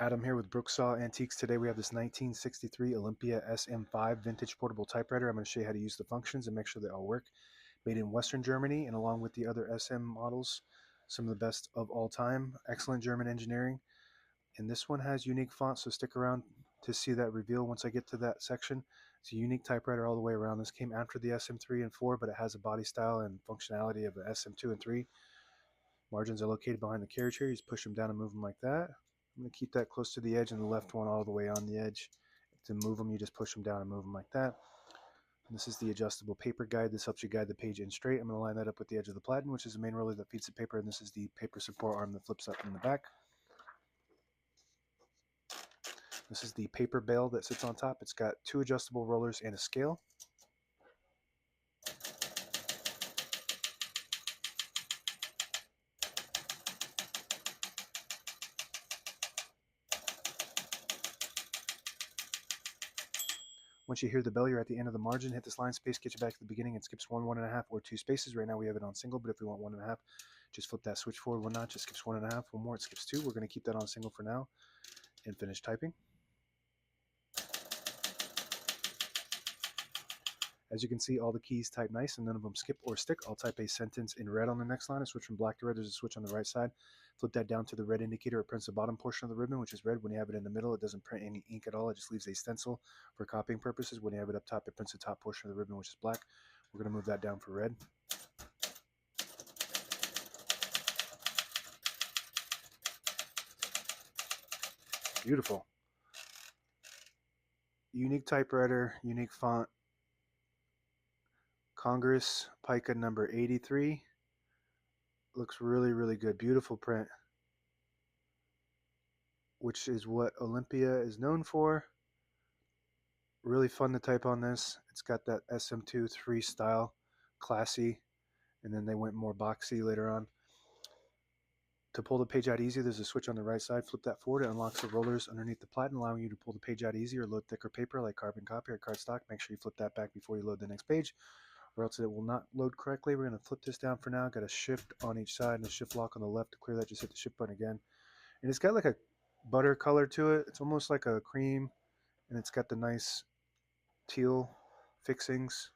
Adam here with Brooksaw Antiques. Today we have this 1963 Olympia SM5 vintage portable typewriter. I'm going to show you how to use the functions and make sure they all work. Made in Western Germany, and along with the other SM models, some of the best of all time. Excellent German engineering. And this one has unique fonts, so stick around to see that reveal once I get to that section. It's a unique typewriter all the way around. This came after the SM3 and 4, but it has a body style and functionality of the SM2 and 3. Margins are located behind the carriage here. You just push them down and move them like that. I'm going to keep that close to the edge and the left one all the way on the edge. To move them, you just push them down and move them like that. And this is the adjustable paper guide. This helps you guide the page in straight. I'm going to line that up with the edge of the platen, which is the main roller that feeds the paper, and this is the paper support arm that flips up in the back. This is the paper bale that sits on top. It's got two adjustable rollers and a scale. Once you hear the bell, you're at the end of the margin. Hit this line space, get you back to the beginning. It skips 1.5, or 2 spaces. Right now we have it on single, but if we want 1.5, just flip that switch forward 1 notch. It skips 1.5. One more, it skips 2. We're going to keep that on single for now and finish typing. As you can see, all the keys type nice and none of them skip or stick. I'll type a sentence in red on the next line. I switch from black to red. There's a switch on the right side. Flip that down to the red indicator. It prints the bottom portion of the ribbon, which is red. When you have it in the middle, it doesn't print any ink at all. It just leaves a stencil for copying purposes. When you have it up top, it prints the top portion of the ribbon, which is black. We're going to move that down for red. Beautiful. Unique typewriter, unique font. Congress Pica number 83. Looks really, really good. Beautiful print, which is what Olympia is known for. Really fun to type on this. It's got that SM2 3 style, classy, and then they went more boxy later on. To pull the page out easy, there's a switch on the right side. Flip that forward. It unlocks the rollers underneath the platen, allowing you to pull the page out easy or load thicker paper like carbon copy or cardstock. Make sure you flip that back before you load the next page, or else it will not load correctly. We're going to flip this down for now. Got a shift on each side and a shift lock on the left. To clear that, just hit the shift button again. And it's got like a butter color to it. It's almost like a cream, and it's got the nice teal fixings.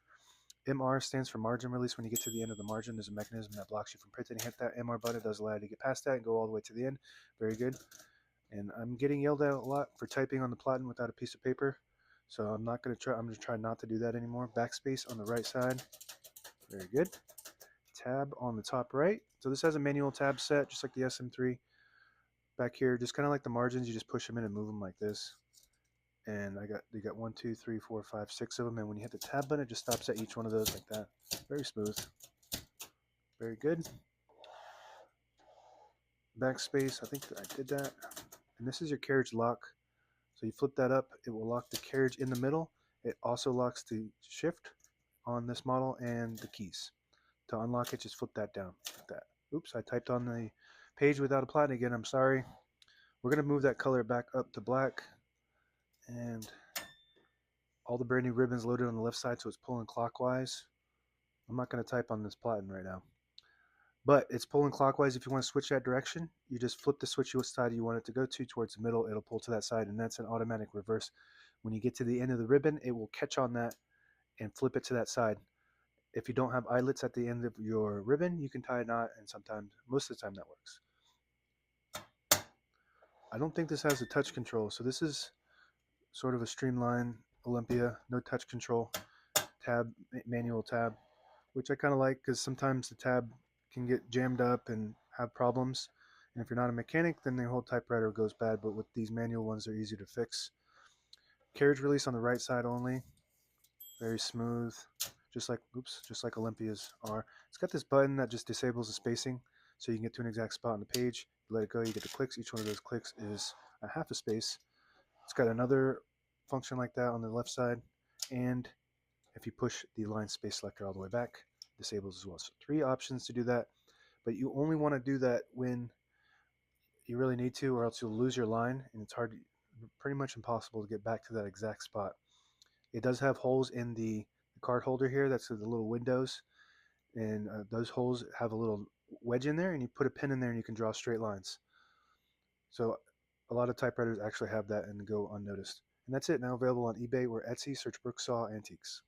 MR stands for margin release. When you get to the end of the margin, there's a mechanism that blocks you from printing. Hit that MR button. It does allow you to get past that and go all the way to the end. Very good. And I'm getting yelled at a lot for typing on the platen without a piece of paper. So I'm not going to try. I'm going to try not to do that anymore. Backspace on the right side. Very good. Tab on the top right. So this has a manual tab set, just like the SM3. Back here, just kind of like the margins, you just push them in and move them like this. And you got 1, 2, 3, 4, 5, 6 of them. And when you hit the tab button, it just stops at each one of those like that. Very smooth. Very good. Backspace, I think I did that. And this is your carriage lock. So you flip that up, it will lock the carriage in the middle. It also locks the shift on this model and the keys. To unlock it, just flip that down like that. Oops, I typed on the page without a platen again. I'm sorry. We're going to move that color back up to black. And all the brand new ribbons loaded on the left side, so it's pulling clockwise. I'm not going to type on this platen right now. But it's pulling clockwise. If you want to switch that direction, you just flip the switch which side you want it to go to towards the middle. It'll pull to that side, and that's an automatic reverse. When you get to the end of the ribbon, it will catch on that and flip it to that side. If you don't have eyelets at the end of your ribbon, you can tie a knot, and sometimes, most of the time, that works. I don't think this has a touch control, so this is sort of a streamlined Olympia, no touch control, tab, manual tab, which I kind of like because sometimes the tab can get jammed up and have problems. And if you're not a mechanic, then the whole typewriter goes bad, but with these manual ones, they're easy to fix. Carriage release on the right side only. Very smooth, just like Olympia's are. It's got this button that just disables the spacing, so you can get to an exact spot on the page. You let it go, you get the clicks. Each one of those clicks is a half a space. It's got another function like that on the left side, and if you push the line space selector all the way back, disables as well. So 3 options to do that, but you only want to do that when you really need to, or else you'll lose your line, and it's pretty much impossible to get back to that exact spot. It does have holes in the card holder here. That's the little windows, and those holes have a little wedge in there, and you put a pin in there and you can draw straight lines. So a lot of typewriters actually have that and go unnoticed. And that's it. Now available on eBay or Etsy. Search Brooksaw Antiques.